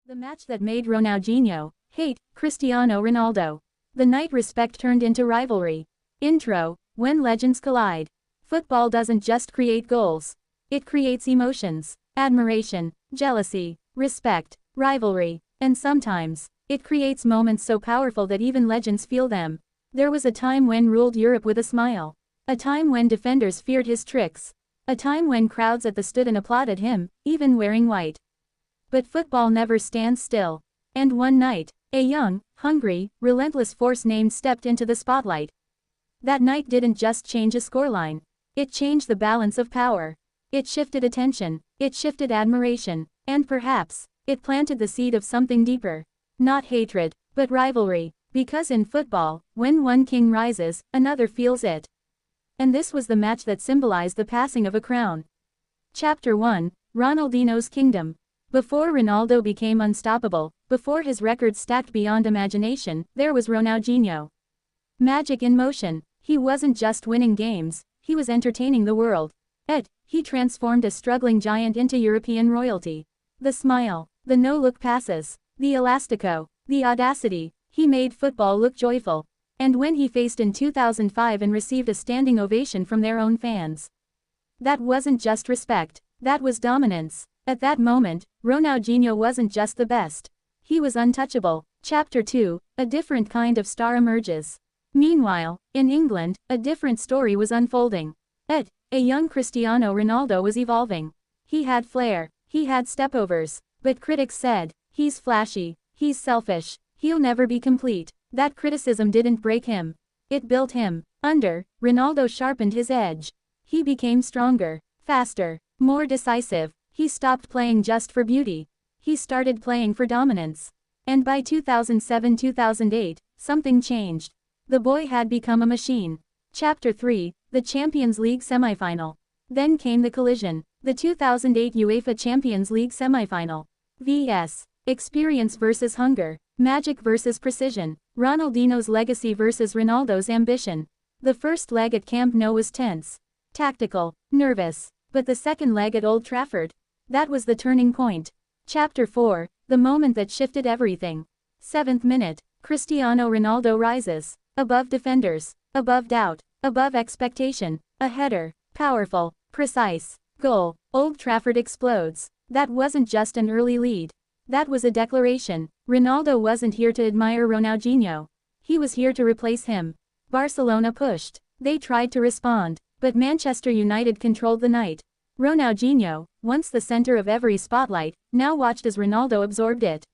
The match that made Ronaldinho hate Cristiano Ronaldo. The night respect turned into rivalry. Intro: when legends collide. Football doesn't just create goals. It creates emotions, admiration, jealousy, respect, rivalry, and sometimes, it creates moments so powerful that even legends feel them. There was a time when ruled Europe with a smile. A time when defenders feared his tricks. A time when crowds at the stood and applauded him, even wearing white. But football never stands still. And one night, a young, hungry, relentless force named stepped into the spotlight. That night didn't just change a scoreline. It changed the balance of power. It shifted attention, it shifted admiration, and perhaps, it planted the seed of something deeper. Not hatred, but rivalry, because in football, when one king rises, another feels it. And this was the match that symbolized the passing of a crown. Chapter 1, Ronaldinho's Kingdom. Before Ronaldo became unstoppable, before his record stacked beyond imagination, there was Ronaldinho. Magic in motion. He wasn't just winning games, he was entertaining the world. He transformed a struggling giant into European royalty. The smile, the no-look passes, the elastico, the audacity, he made football look joyful. And when he faced in 2005 and received a standing ovation from their own fans. That wasn't just respect, that was dominance. At that moment, Ronaldinho wasn't just the best. He was untouchable. Chapter 2, a different kind of star emerges. Meanwhile, in England, a different story was unfolding. A young Cristiano Ronaldo was evolving. He had flair, he had stepovers, but critics said, he's flashy, he's selfish, he'll never be complete. That criticism didn't break him. It built him. Ronaldo sharpened his edge. He became stronger, faster, more decisive. He stopped playing just for beauty. He started playing for dominance. And by 2007-2008, something changed. The boy had become a machine. Chapter 3, the Champions League semifinal. Then came the collision. The 2008 UEFA Champions League semifinal. vs. Experience versus hunger. Magic versus precision. Ronaldinho's legacy versus Ronaldo's ambition. The first leg at Camp Nou was tense, tactical, nervous. But the second leg at Old Trafford, that was the turning point. Chapter 4, the moment that shifted everything. 7th minute, Cristiano Ronaldo rises. Above defenders, above doubt, above expectation. A header, powerful, precise, goal. Old Trafford explodes. That wasn't just an early lead. That was a declaration. Ronaldo wasn't here to admire Ronaldinho. He was here to replace him. Barcelona pushed. They tried to respond. But Manchester United controlled the night. Ronaldinho, once the center of every spotlight, now watched as Ronaldo absorbed it.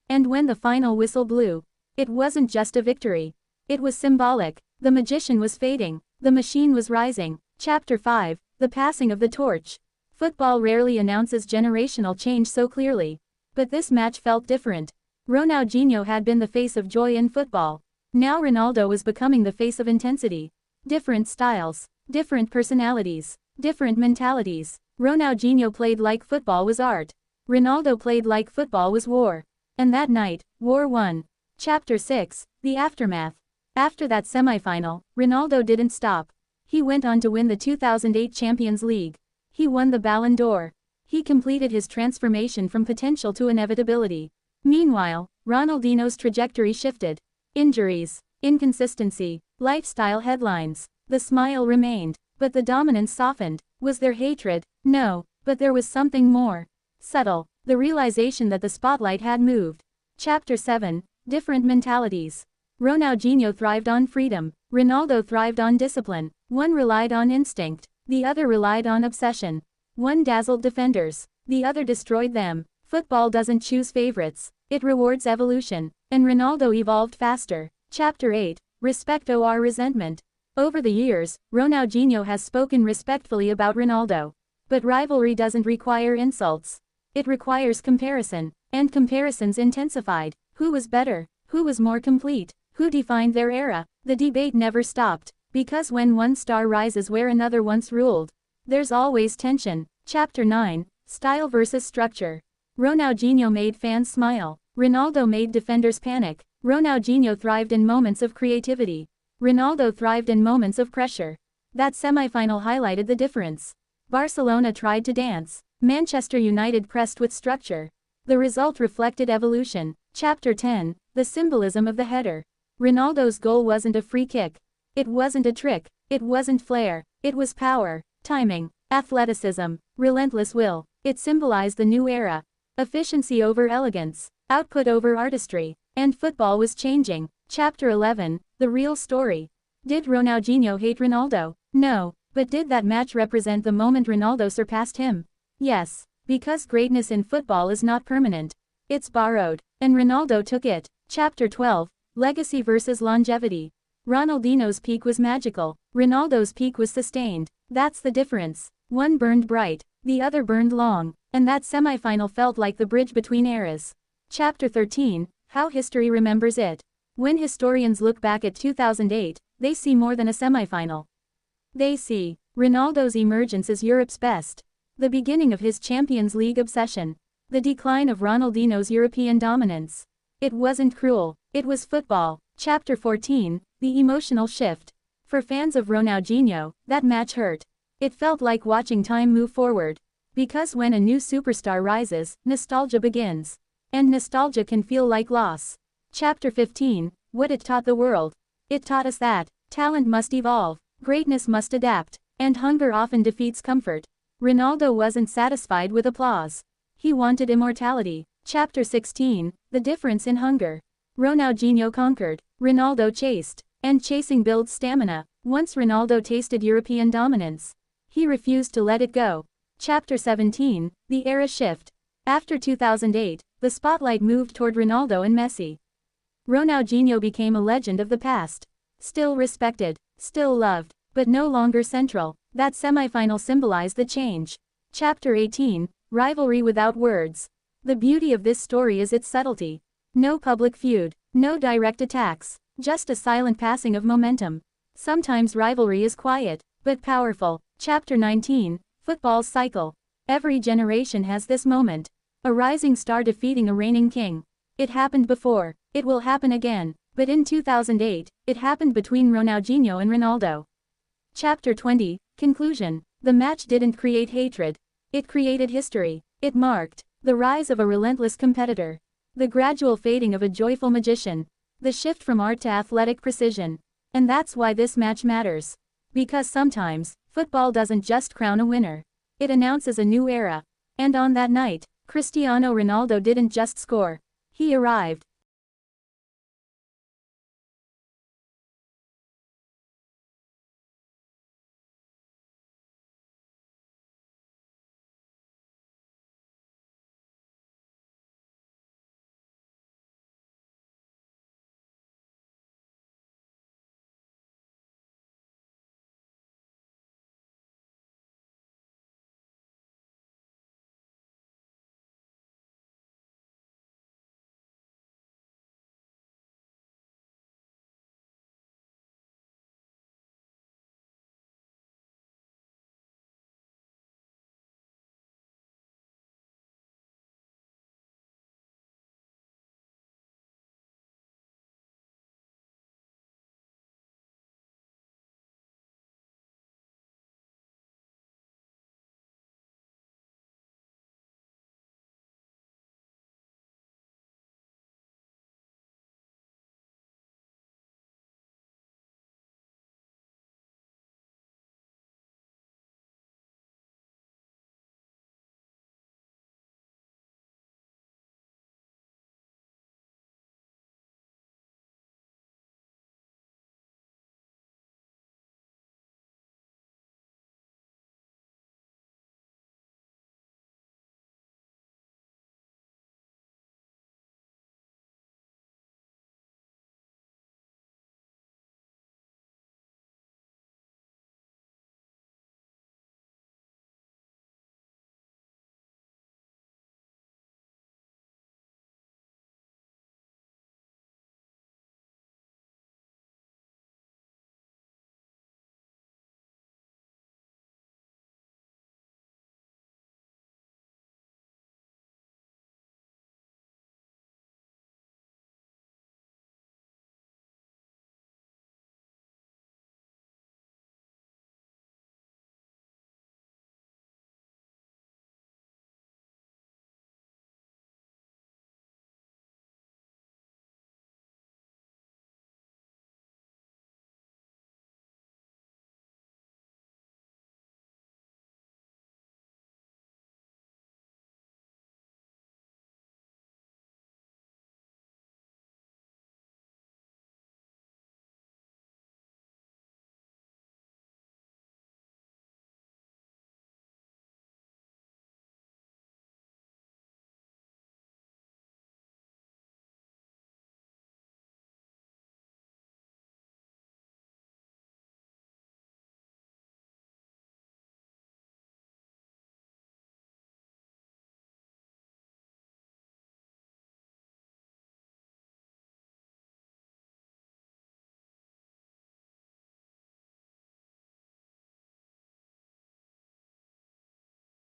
And when the final whistle blew, it wasn't just a victory. It was symbolic. The magician was fading. The machine was rising. Chapter 5, the passing of the torch. Football rarely announces generational change so clearly. But this match felt different. Ronaldinho had been the face of joy in football. Now Ronaldo was becoming the face of intensity. Different styles, different personalities, different mentalities. Ronaldinho played like football was art. Ronaldo played like football was war. And that night, war won. Chapter 6, the aftermath. After that semifinal, Ronaldo didn't stop. He went on to win the 2008 Champions League. He won the Ballon d'Or. He completed his transformation from potential to inevitability. Meanwhile, Ronaldinho's trajectory shifted. Injuries, inconsistency, lifestyle headlines. The smile remained, but the dominance softened. Was there hatred? No, but there was something more. Subtle, the realization that the spotlight had moved. Chapter 7, different mentalities. Ronaldinho thrived on freedom. Ronaldo thrived on discipline. One relied on instinct, the other relied on obsession. One dazzled defenders, the other destroyed them. Football doesn't choose favorites, it rewards evolution. And Ronaldo evolved faster. Chapter 8, respect or resentment. Over the years, Ronaldinho has spoken respectfully about Ronaldo. But rivalry doesn't require insults. It requires comparison. And comparisons intensified. Who was better? Who was more complete? Who defined their era? The debate never stopped. Because when one star rises where another once ruled, there's always tension. Chapter 9, style versus structure. Ronaldinho made fans smile. Ronaldo made defenders panic. Ronaldinho thrived in moments of creativity. Ronaldo thrived in moments of pressure. That semifinal highlighted the difference. Barcelona tried to dance. Manchester United pressed with structure. The result reflected evolution. Chapter 10, The Symbolism of the Header. Ronaldo's goal wasn't a free kick. It wasn't a trick. It wasn't flair. It was power, timing, athleticism, relentless will. It symbolized the new era. Efficiency over elegance, output over artistry. And football was changing. Chapter 11, The Real Story. Did Ronaldinho hate Ronaldo? No. But did that match represent the moment Ronaldo surpassed him? Yes. Because greatness in football is not permanent. It's borrowed. And Ronaldo took it. Chapter 12, Legacy versus Longevity. Ronaldinho's peak was magical. Ronaldo's peak was sustained. That's the difference. One burned bright. The other burned long. And that semifinal felt like the bridge between eras. Chapter 13, How History Remembers It. When historians look back at 2008, they see more than a semifinal. They see Ronaldo's emergence as Europe's best. The beginning of his Champions League obsession. The decline of Ronaldinho's European dominance. It wasn't cruel. It was football. Chapter 14, The Emotional Shift. For fans of Ronaldinho, that match hurt. It felt like watching time move forward. Because when a new superstar rises, nostalgia begins. And nostalgia can feel like loss. Chapter 15, What It Taught the World. It taught us that talent must evolve, greatness must adapt, and hunger often defeats comfort. Ronaldo wasn't satisfied with applause. He wanted immortality. Chapter 16, The Difference in Hunger. Ronaldinho conquered. Ronaldo chased. And chasing builds stamina. Once Ronaldo tasted European dominance, he refused to let it go. Chapter 17, The Era Shift. After 2008, the spotlight moved toward Ronaldo and Messi. Ronaldinho became a legend of the past. Still respected, still loved, but no longer central. That semifinal symbolized the change. Chapter 18, Rivalry Without Words. The beauty of this story is its subtlety. No public feud, no direct attacks, just a silent passing of momentum. Sometimes rivalry is quiet, but powerful. Chapter 19, Football's Cycle. Every generation has this moment. A rising star defeating a reigning king. It happened before. It will happen again. But in 2008, it happened between Ronaldinho and Ronaldo. Chapter 20, Conclusion. The match didn't create hatred. It created history. It marked the rise of a relentless competitor. The gradual fading of a joyful magician. The shift from art to athletic precision. And that's why this match matters. Because sometimes, football doesn't just crown a winner. It announces a new era. And on that night, Cristiano Ronaldo didn't just score. He arrived.